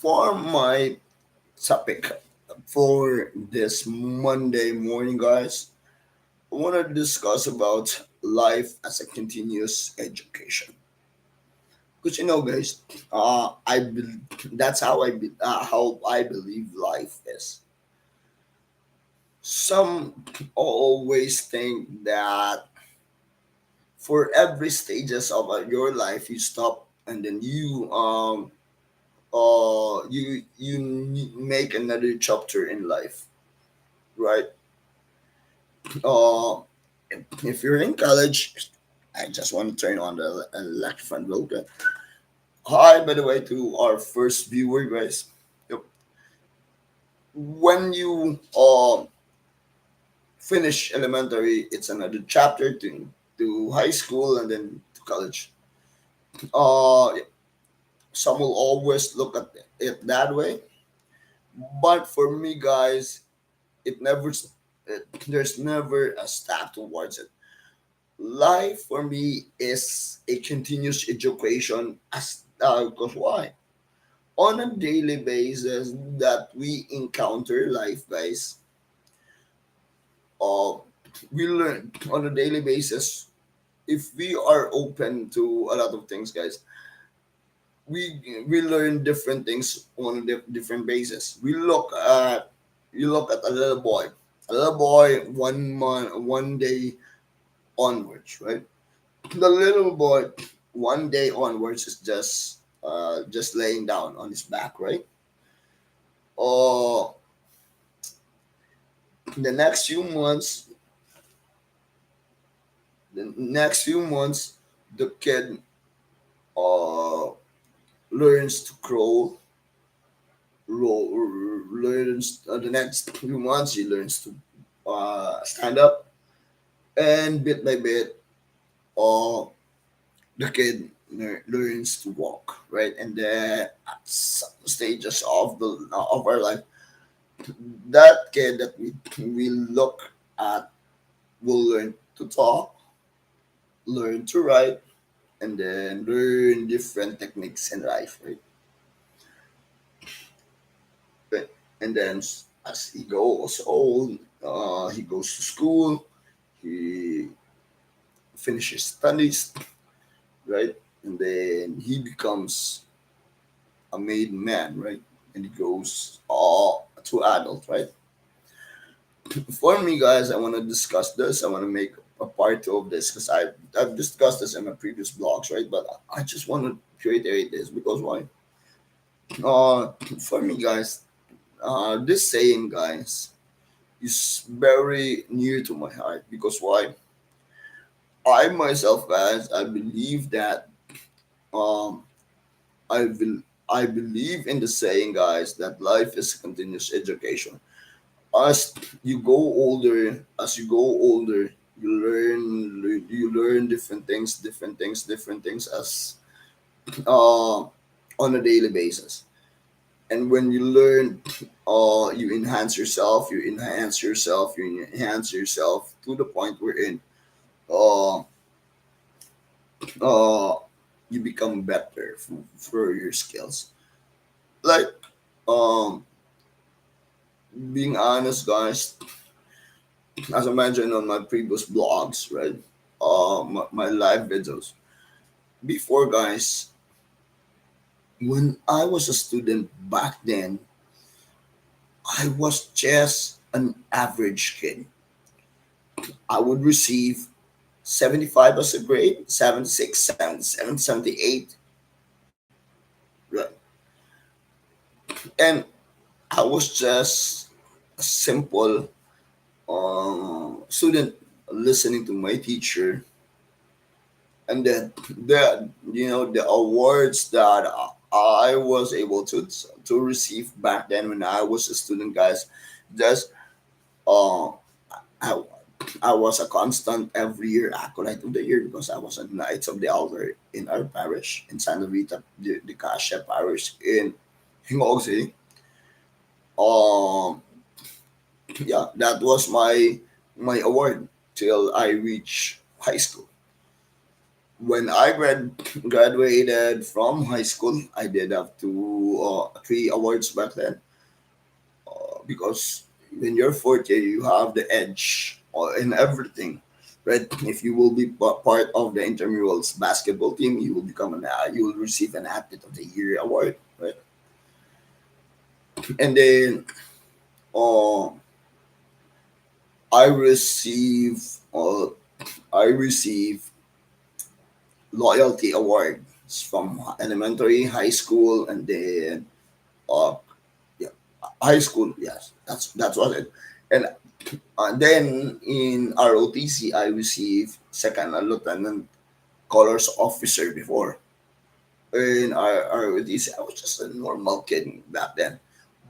For my topic for this Monday morning, guys, I want to discuss about life as a continuous education. Because guys, that's how I believe life is. Some always think that for every stages of your life, you stop and then you make another chapter in life, right? Uh, if you're in college, I just want to turn on the electron real quick. Hi, by the way, to our first viewer, guys. Yep. When you finish elementary, it's another chapter to high school and then to college. Uh, some will always look at it that way, but for me, guys, it never. There's never a step towards it. Life for me is a continuous education as because why? On a daily basis that we encounter life, guys, uh, we learn on a daily basis. If we are open to a lot of things, guys, we learn different things on a different basis. You look at a little boy, one month, one day onwards, right? The little boy, one day onwards, is just laying down on his back, right? Or the next few months, the kid uh learns to crawl, learns the next few months he learns to stand up, and bit by bit, uh the kid learns to walk, right? And then at some stages of our life, that kid that we look at will learn to talk, learn to write, and then learn different techniques in life, right? But, and then as he goes old, he goes to school, he finishes studies, right? And then he becomes a made man, right? And he goes to adult, right? For me, guys, I want to discuss this. I want to make a part two of this because I've discussed this in my previous blogs, right? But I just want to reiterate this because why? For me, guys, this saying, guys, is very near to my heart because why? I myself, guys, I believe that um, I will. I believe in the saying, guys, that life is continuous education. As as you go older, you learn different things as on a daily basis. And when you learn, you enhance yourself to the point wherein uh, uh, you become better for your skills. Like, um, being honest, guys, as I mentioned on my previous blogs, right? My live videos. Before, guys, when I was a student back then, I was just an average kid. I would receive 75 as a grade, 76, 77, 78. Right? And I was just a simple student listening to my teacher. And then the awards that I was able to receive back then when I was a student, guys, just uh, I, I was a constant every year acolyte of the year because I was a Knights of the Altar in our parish in Santa Rita, the Cassia parish in Hingog City. Um, yeah, that was my award till I reached high school. when I graduated from high school, I did have three awards back then. Because when you're 40, you have the edge in everything, right? If you will be part of the intramurals basketball team, you will you will receive an athlete of the year award, right? And then uh, I receive uh, I receive loyalty awards from elementary, high school, and then uh, yeah, high school. Yes, that's what it. And then in ROTC, I received second lieutenant colors officer before. In ROTC, I was just a normal kid back then.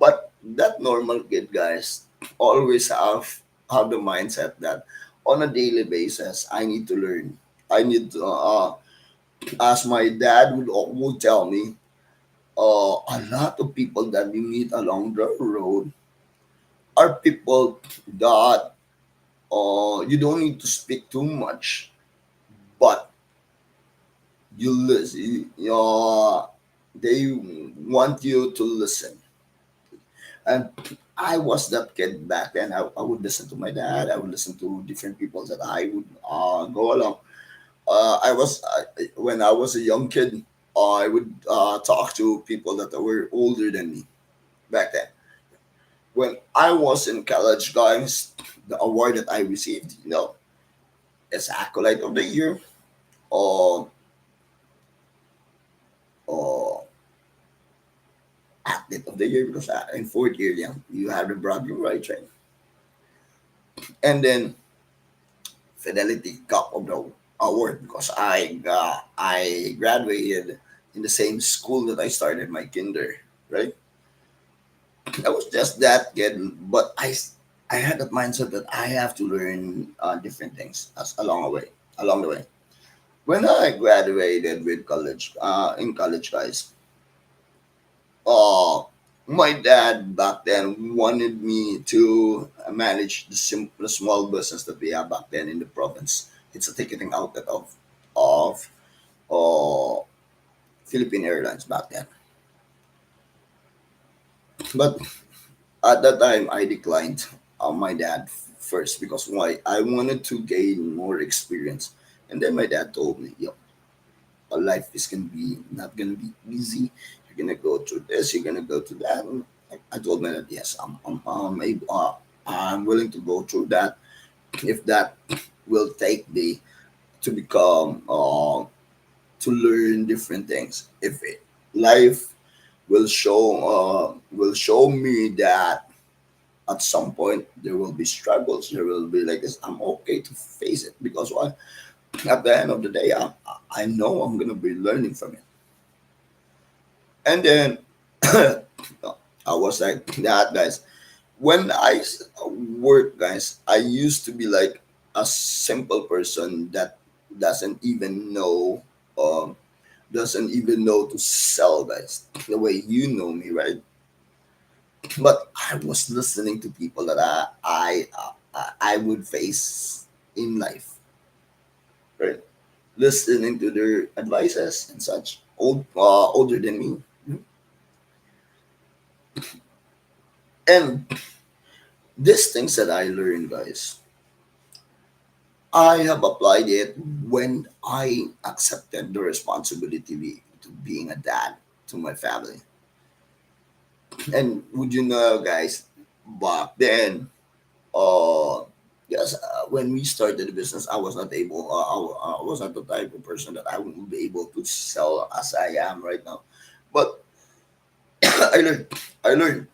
But that normal kid, guys, always have the mindset that on a daily basis, I need to learn. I need to, as my dad would tell me, a lot of people that we meet along the road are people that you don't need to speak too much, but you listen. They want you to listen. And I was that kid back then. I would listen to my dad. I would listen to different people that I would go along. When I was a young kid, I would talk to people that were older than me back then. When I was in college, guys, the award that I received, is Acolyte of the Year, or or Athlete of the Year, because in fourth year, yeah, you have the bragging rights, right? And then Fidelity Cup of the Award, because I graduated in the same school that I started my kinder, right? I was just that kid, but I had that mindset that I have to learn different things as along the way. When I graduated with in college, guys, uh, my dad back then wanted me to manage the small business that we have back then in the province. It's a ticketing outlet of uh, Philippine Airlines back then. But at that time, I declined my dad first, because why? I wanted to gain more experience. And then my dad told me, "Yo, life is gonna be not gonna be easy. You're gonna go through this. You're gonna go through that." And I told my dad, "Yes, I'm willing to go through that if that will take me to become to learn different things. If life will show me that at some point there will be struggles, there will be like this, I'm okay to face it, because what, at the end of the day, I know I'm gonna be learning from it." And then I was like that, guys. When work, guys, I used to be like a simple person that doesn't even know um doesn't even know to sell, guys, the way you know me, right? But I was listening to people that I would face in life, right? Listening to their advices and such, older than me. And these things that I learned, guys, I have applied it when I accepted the responsibility to being a dad to my family. And would you know, guys, back then, yes, when we started the business, I was not able, I was not the type of person that I would be able to sell as I am right now. But I learned, I learned,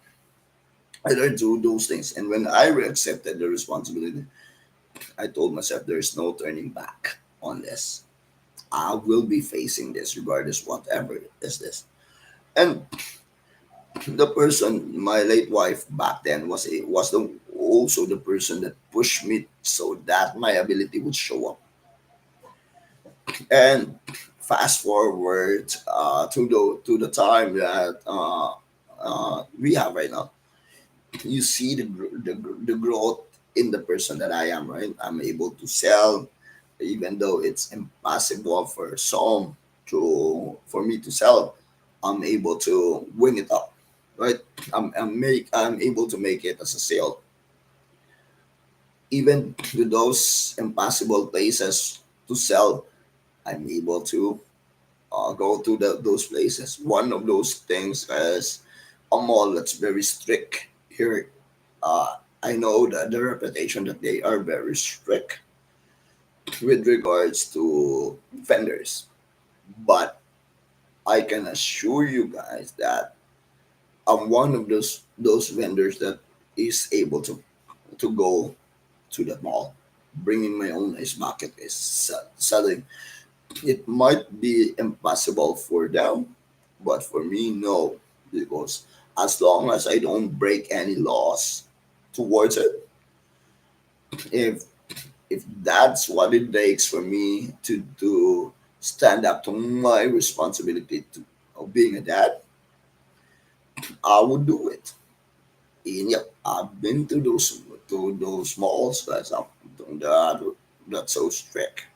I learned to do those things. And when I accepted the responsibility, I told myself there's no turning back on this. I will be facing this regardless whatever is this. And the person, my late wife back then, was the also the person that pushed me so that my ability would show up. And fast forward to the time that we have right now, you see the growth in the person that I am. Right, I'm able to sell. even though it's impossible for some to for me to sell, I'm able to wing it up, right? I'm able to make it as a sale, even to those impossible places to sell. I'm able to go to those places. One of those things is a mall that's very strict here. I know that the reputation that they are very strict with regards to vendors, but I can assure you guys that I'm one of those vendors that is able to go to the mall, bringing my own ice bucket is selling. It might be impossible for them, but for me, no, because as long as I don't break any laws towards it, if if that's what it takes for me to stand up to my responsibility of being a dad, I would do it. And yep, I've been to those malls that's up that's so strict.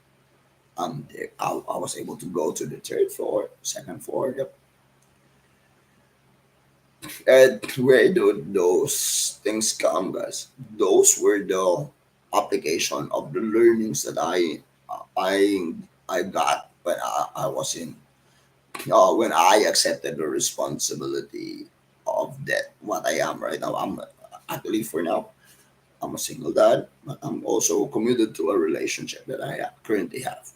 I was able to go to the third floor, second floor. Yep, and where do those things come, guys? Those were the application of the learnings that I I got I was in when I accepted the responsibility of that what I am right now. I'm actually for now I'm a single dad, but I'm also committed to a relationship that I currently have.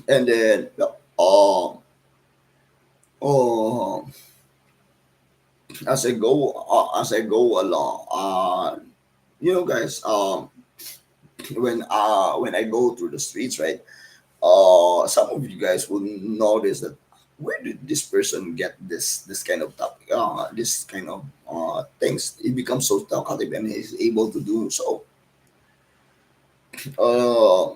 And then uh, as I go along, guys, when I go through the streets, right? Some of you guys will notice that where did this person get this kind of topic, this kind of things? He becomes so talkative and he's able to do so. Uh,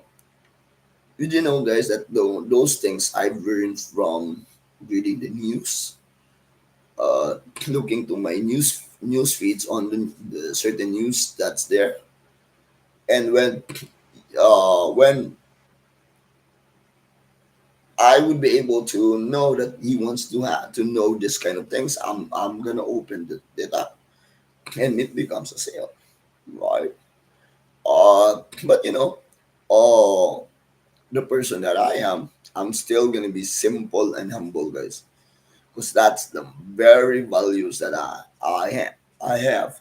did you know, guys, that those things I've learned from reading the news, uh, looking to my news feeds on the certain news that's there, and when I would be able to know that he wants to have to know this kind of things. I'm gonna open it up, and it becomes a sale, right? But the person that I am, I'm still gonna be simple and humble, guys, because that's the very values that I have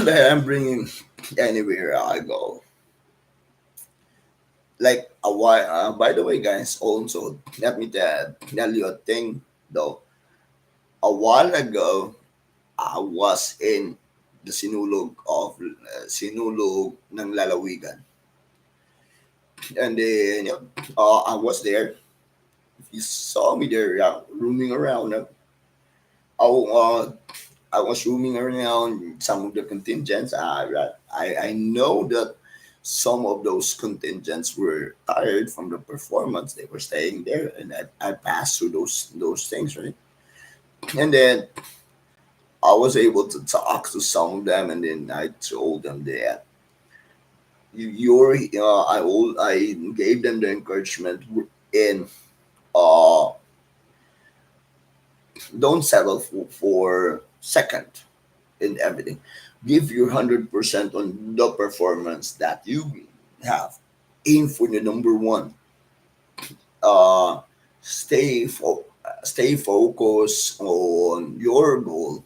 that I'm bringing anywhere I go. Like a while, by the way, guys, also let me tell you a thing though. A while ago, I was in the sinulog ng lalawigan, and then I was there. You saw me there, roaming around. Uh, I was roaming around some of the contingents. I know that some of those contingents were tired from the performance. They were staying there, and I passed through those things, right? And then I was able to talk to some of them, and then I told them that I gave them the encouragement in uh don't settle for second in everything. Give your 100% on the performance that you have. Aim for the number one. Uh, stay focused on your goal.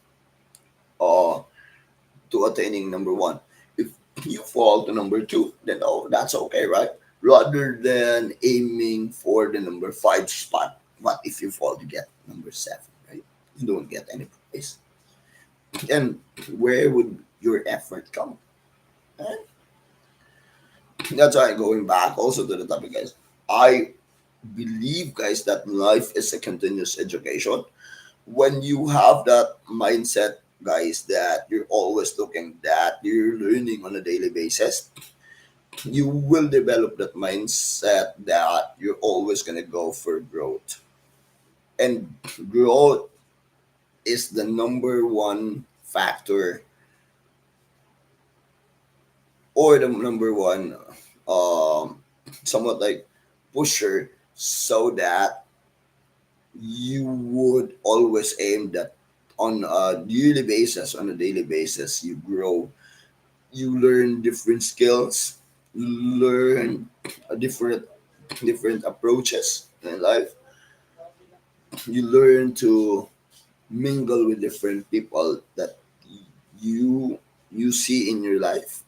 To attaining number one. If you fall to number two, then that's okay, right? Rather than aiming for the number five spot, what if you fall to get number seven, right? You don't get any prize. And where would your effort come? And that's why going back also to the topic, guys. I believe, guys, that life is a continuous education. When you have that mindset, guys, that you're always looking, that you're learning on a daily basis, you will develop that mindset that you're always going to go for growth. And growth is the number one factor or the number one. um, somewhat like pusher, so that you would always aim that on a yearly basis, on a daily basis, you grow, you learn different skills, learn a different approaches in life. You learn to mingle with different people that you you see in your life.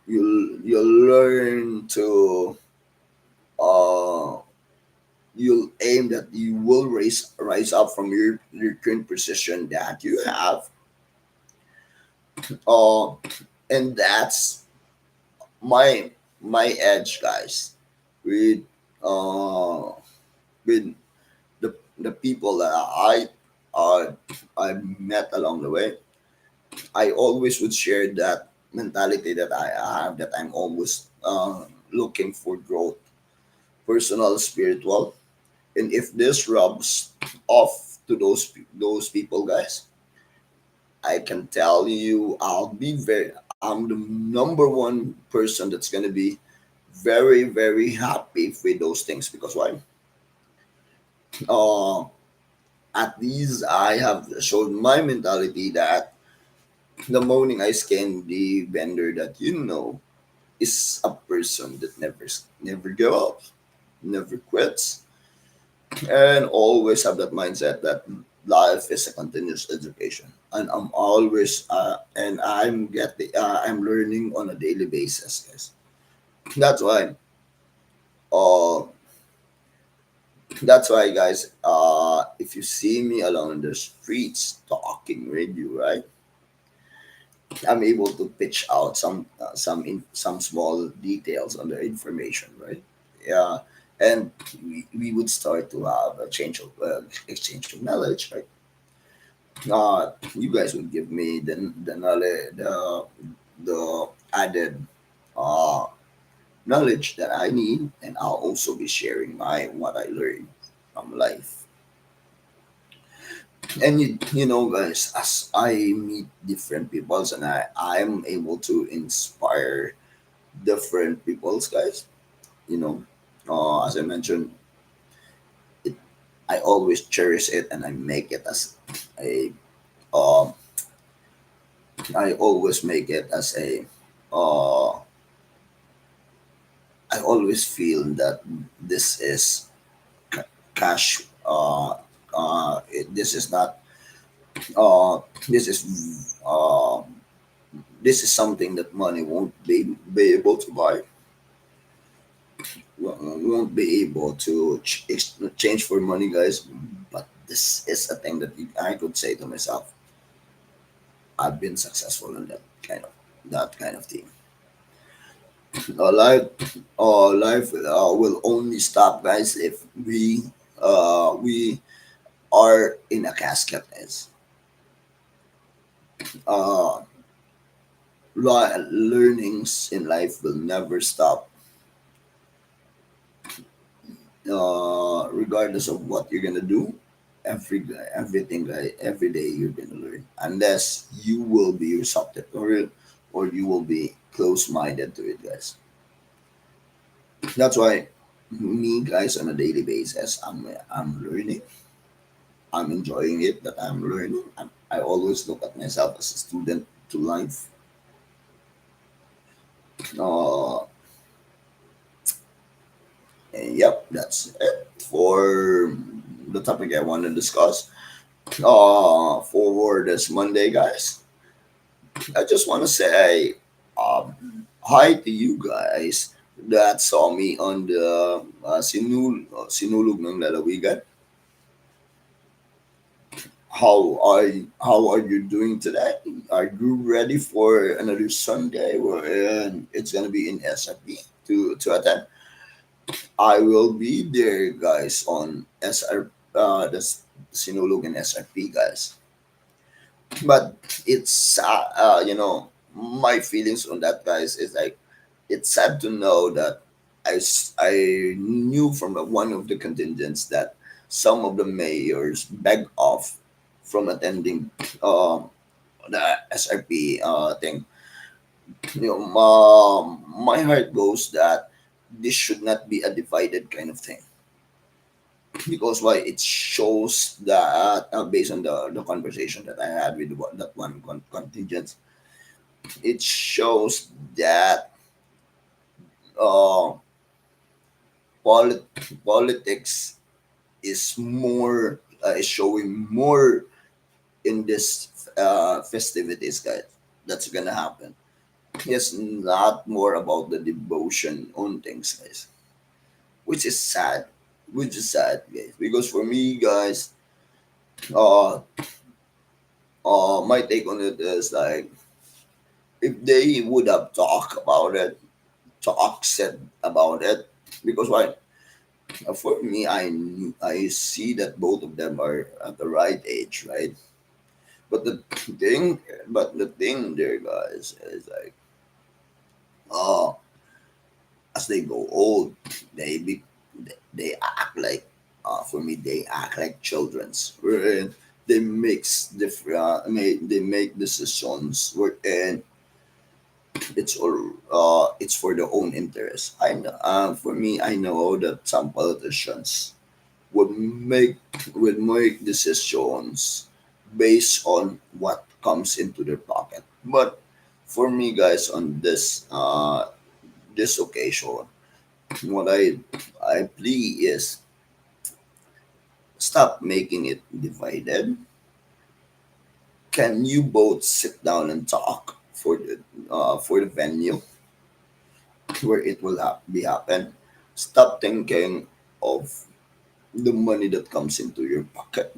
You'll learn to uh you'll aim that you will rise up from your current position that you have. uh and that's my my edge, guys, with uh with the people that uh I met along the way. I always would share that mentality that I have, that I'm always looking for growth, personal, spiritual. And if this rubs off to those people, guys, I can tell you I'm the number one person that's gonna be very, very happy with those things. Because why? Uh, at least I have showed my mentality that the morning I scan the vendor that is a person that never give up, never quits, and always have that mindset that life is a continuous education. And I'm always I'm learning on a daily basis, guys. That's why uh that's why, guys, if you see me along the streets talking with you, right, I'm able to pitch out some small details on the information, right? Yeah, and we would start to have a change of exchange of knowledge, right? You guys would give me the knowledge, the added uh, knowledge that I need, and I'll also be sharing my what I learned from life. And guys, as I meet different peoples and I'm able to inspire different peoples, guys, you know, as I mentioned, it, I always cherish it, and I make it as a um I always make it as a uh I always feel that this is cash this is not uh this is uh this is something that money won't be able to buy, won't be able to change for money, guys. But this is a thing that I could say to myself, I've been successful in that kind of thing. Life will only stop, guys, if we are in a casket, guys. uh Learnings in life will never stop, regardless of what you're gonna do. Everything, every day you're gonna learn, unless you will be receptive, or you will be close-minded to it, guys. That's why me, guys, on a daily basis, I'm learning. I'm enjoying it, that I'm learning. I always look at myself as a student to life. uh and yep, that's it for the topic I want to discuss for this Monday, guys. I just want to say hi to you guys that saw me on the Sinulog ng Lalawigan. How are you doing today? Are you ready for another Sunday where it's gonna be in SRP to attend? I will be there, guys, on the Sinulog and SRP, guys. But it's my feelings on that, guys, is like, it's sad to know that I knew from one of the contingents that some of the mayors beg off from attending the SRP thing. My heart goes that this should not be a divided kind of thing, because why? It shows that based on the conversation that I had with that one contingent, it shows that uh, politics is more is showing more in this festivities, guys. That's gonna happen. It's not more about the devotion on things, guys, which is sad. Which is sad, guys. Because for me, guys, uh, my take on it is like if they would have talked about it, said about it, because why? For me, I see that both of them are at the right age, right? But the thing there, guys, is like, uh, as they go old, they be, they act like, for me, they act like childrens. Wherein they mix different, they make decisions. Wherein it's for their own interest. For me, I know that some politicians would make would make decisions based on what comes into their pocket. But for me, guys, on this occasion, what I plea is stop making it divided. Can you both sit down and talk for the venue where it will be happen? Stop thinking of the money that comes into your pocket.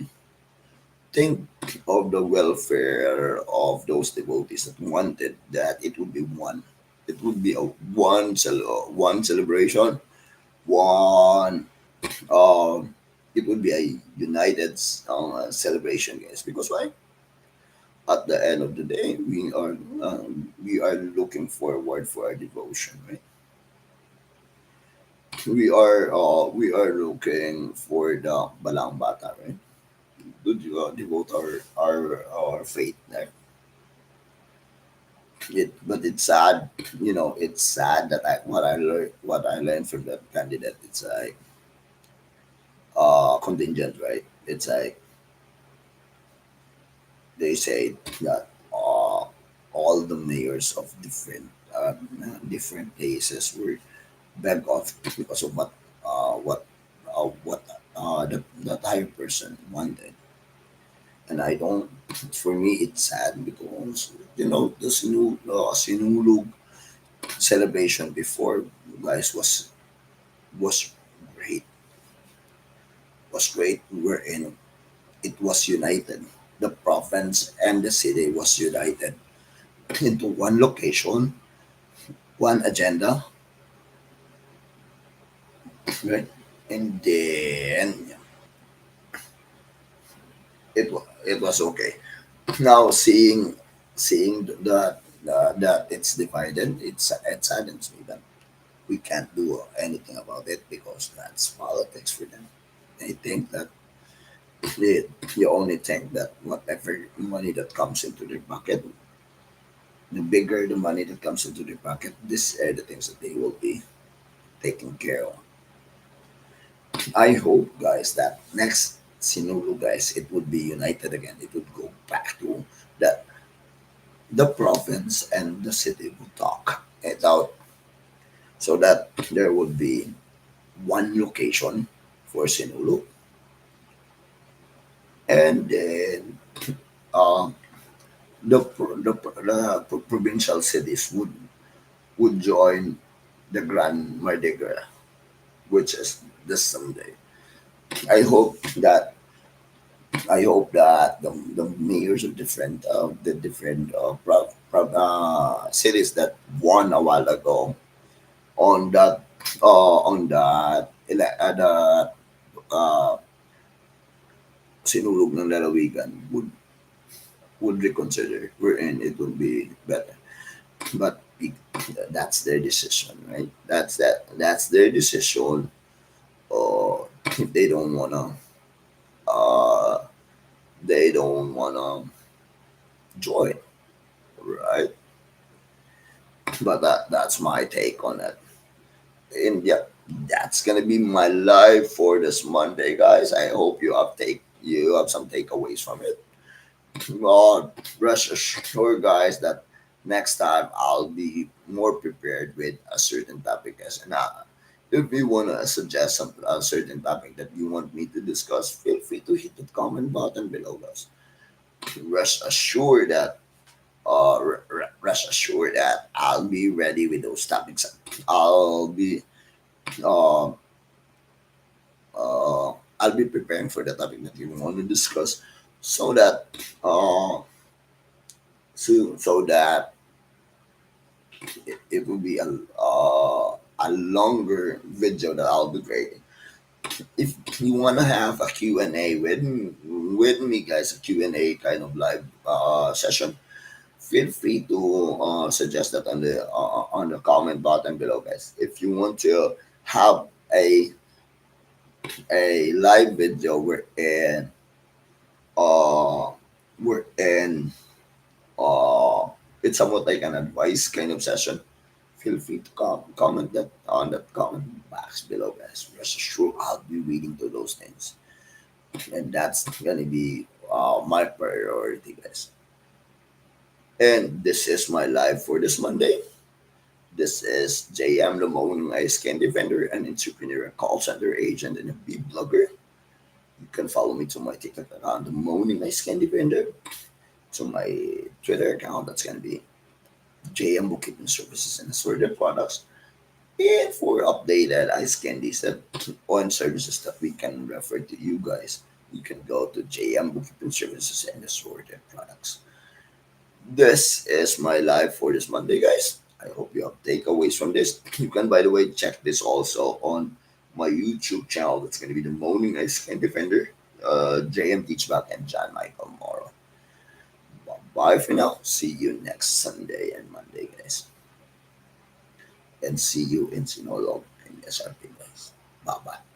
Think of the welfare of those devotees that wanted that it would be one. It would be a one celebration, one. Um, it would be a united celebration, guys. Because why? At the end of the day, we are looking forward for our devotion, right? We are looking for the balang bata, right? To devote our faith there. But it's sad, it's sad that what I learned from that candidate. It's like contingent, right? It's like they say that all the mayors of different places were beg off because of what the higher person wanted. And I don't. For me, it's sad because the sinulog celebration before, guys, was great. Was great. We're in. It was united. The province and the city was united into one location, one agenda, right? And then it was okay. Now seeing that it's divided, it saddens me that we can't do anything about it because that's politics for them. They think that you only think that whatever money that comes into their pocket, the bigger the money that comes into their pocket, these are the things that they will be taking care of. I hope, guys, that next Sinulu, guys, it would be united again. It would go back to that the province and the city would talk it out so that there would be one location for Sinulu, and then uh, the provincial cities would join the Grand Mardi Gras, which is this Sunday. I hope that I hope that the mayors of different cities that won a while ago on that the uh, sinulog ng lalawigan would reconsider wherein it would be better. But that's their decision, right? That's their decision. If uh, they don't wanna join, right? But that's my take on it. And yeah, that's gonna be my live for this Monday, guys. I hope you have some takeaways from it. Well, rest assured, guys, that next time I'll be more prepared with a certain topic. Guys. And if you wanna suggest some a certain topic that you want me to discuss, feel free to hit the comment button below, guys. Rest assured that rest assured that I'll be ready with those topics. I'll be uh, I'll be preparing for the topic that you want to discuss, so that uh, so that it will be a longer video that I'll be creating. If you want to have a Q&A with me, guys, a Q&A kind of live session, feel free to suggest that on the comment button below, guys. If you want to have a a live video uh wherein it's somewhat like an advice kind of session, feel free to comment that on that comment box below, guys. Rest assured, I'll be reading to those things, and that's gonna be my priority, guys. And this is my live for this Monday. This is JM, the Morning Ice Candy Vendor, an entrepreneur, a call center agent, and a big blogger. You can follow me to my TikTok account, the Morning Ice Candy Vendor, to my Twitter account. That's gonna be JM Bookkeeping Services and Assorted Products. And for updated ice candies that on services that we can refer to you guys, you can go to JM Bookkeeping Services and Assorted Products. This is my live for this Monday, guys. I hope you have takeaways from this. You can, by the way, check this also on my YouTube channel. That's going to be the Moaning Ice Can Defender, JM Teachback, and John Michael Morrow. Bye for now. See you next Sunday and Monday, guys. And see you in Sinulog and SRP, guys. Bye bye.